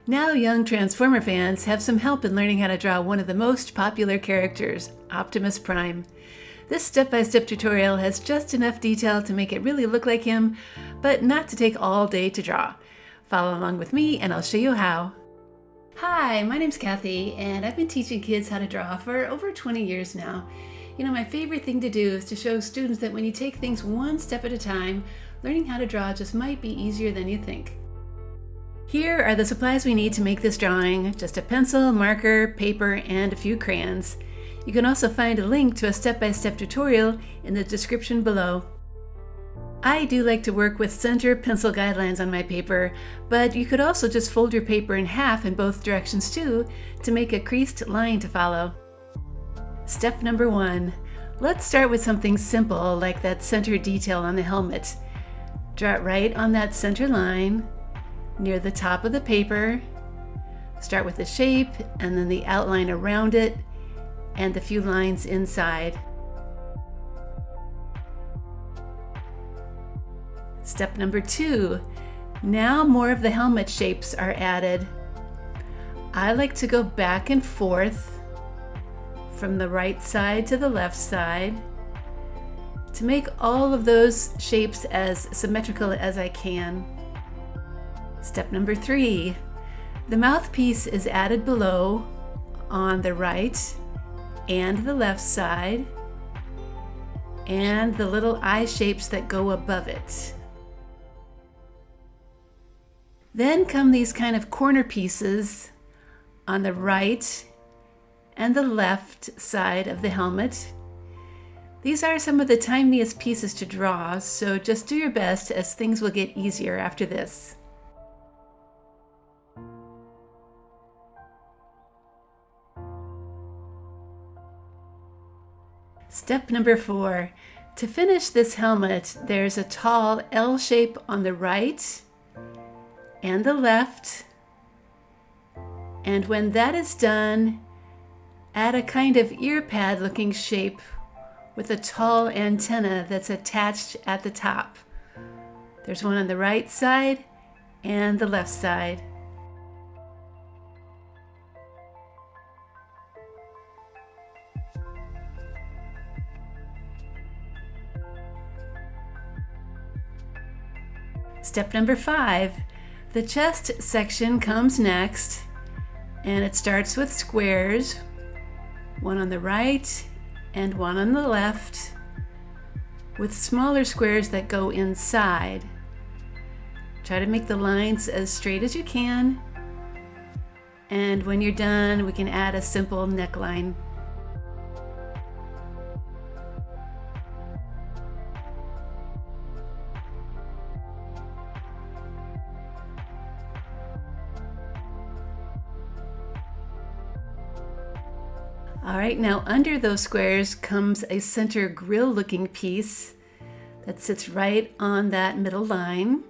Now young Transformer fans have some help in learning how to draw one of the most popular characters, Optimus Prime. This step-by-step tutorial has just enough detail to make it really look like him, but not to take all day to draw. Follow along with me and I'll show you how. Hi, my name's Kathy and I've been teaching kids how to draw for over 20 years now. You know, my favorite thing to do is to show students that when you take things one step at a time, learning how to draw just might be easier than you think. Here are the supplies we need to make this drawing: just a pencil, marker, paper, and a few crayons. You can also find a link to a step-by-step tutorial in the description below. I do like to work with center pencil guidelines on my paper, but you could also just fold your paper in half in both directions too to make a creased line to follow. Step number 1. Let's start with something simple like that center detail on the helmet. Draw it right on that center line near the top of the paper. Start with the shape and then the outline around it and the few lines inside. Step number 2. Now more of the helmet shapes are added. I like to go back and forth from the right side to the left side to make all of those shapes as symmetrical as I can. Step number 3. The mouthpiece is added below on the right and the left side, and the little eye shapes that go above it. Then come these kind of corner pieces on the right and the left side of the helmet. These are some of the tiniest pieces to draw, so just do your best as things will get easier after this. Step number 4. To finish this helmet, there's a tall L shape on the right and the left. And when that is done, add a kind of ear pad looking shape with a tall antenna that's attached at the top. There's one on the right side and the left side. Step number 5. The chest section comes next, and it starts with squares, one on the right and one on the left, with smaller squares that go inside. Try to make the lines as straight as you can, and when you're done, we can add a simple neckline. Alright, now under those squares comes a center grill looking piece that sits right on that middle line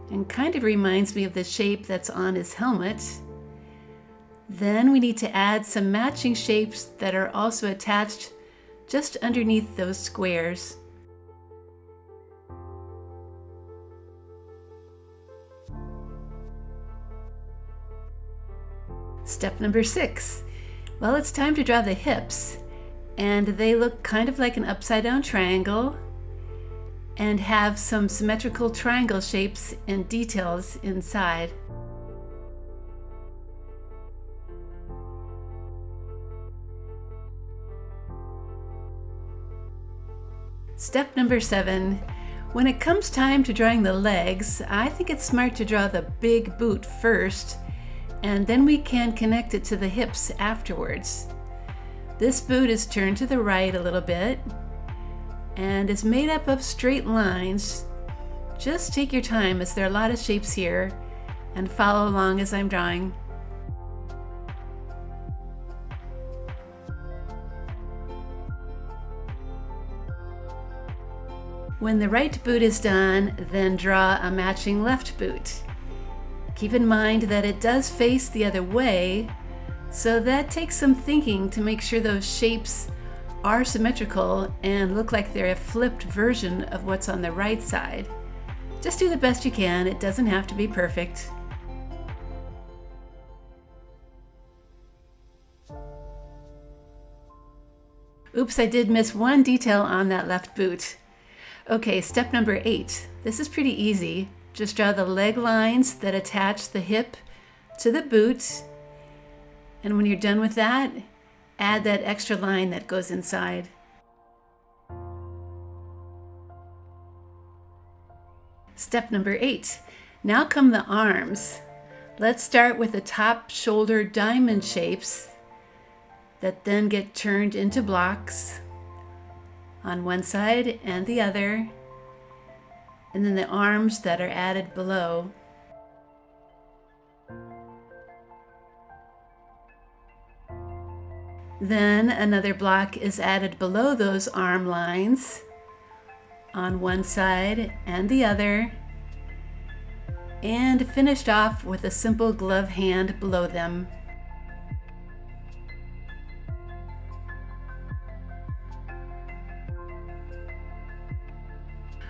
and kind of reminds me of the shape that's on his helmet. Then we need to add some matching shapes that are also attached just underneath those squares. Step number 6. Well, it's time to draw the hips, and they look kind of like an upside down triangle and have some symmetrical triangle shapes and details inside. Step number 7. When it comes time to drawing the legs, I think it's smart to draw the big boot first, and then we can connect it to the hips afterwards. This boot is turned to the right a little bit and is made up of straight lines. Just take your time as there are a lot of shapes here and follow along as I'm drawing. When the right boot is done, then draw a matching left boot. Keep in mind that it does face the other way, so that takes some thinking to make sure those shapes are symmetrical and look like they're a flipped version of what's on the right side. Just do the best you can, it doesn't have to be perfect. Oops, I did miss one detail on that left boot. Okay, step number 8. This is pretty easy. Just draw the leg lines that attach the hip to the boot. And when you're done with that, add that extra line that goes inside. Step number 8. Now come the arms. Let's start with the top shoulder diamond shapes that then get turned into blocks on one side and the other, and then the arms that are added below. Then another block is added below those arm lines on one side and the other, and finished off with a simple glove hand below them.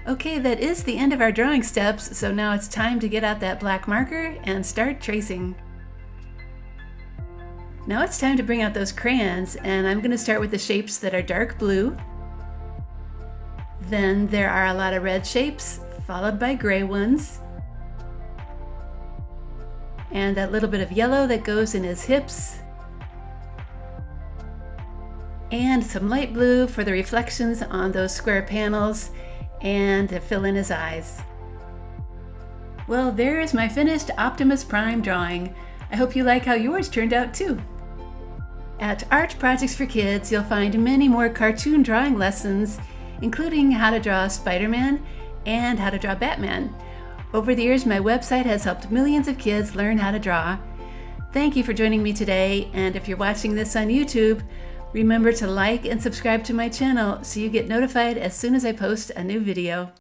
Okay, that is the end of our drawing steps, so now it's time to get out that black marker and start tracing. Now it's time to bring out those crayons, and I'm going to start with the shapes that are dark blue. Then there are a lot of red shapes, followed by gray ones. And that little bit of yellow that goes in his hips. And some light blue for the reflections on those square panels and to fill in his eyes. Well, there is my finished Optimus Prime drawing. I hope you like how yours turned out too. At Art Projects for Kids, you'll find many more cartoon drawing lessons, including how to draw Spider-Man and how to draw Batman. Over the years, my website has helped millions of kids learn how to draw. Thank you for joining me today, and if you're watching this on YouTube, remember to like and subscribe to my channel so you get notified as soon as I post a new video.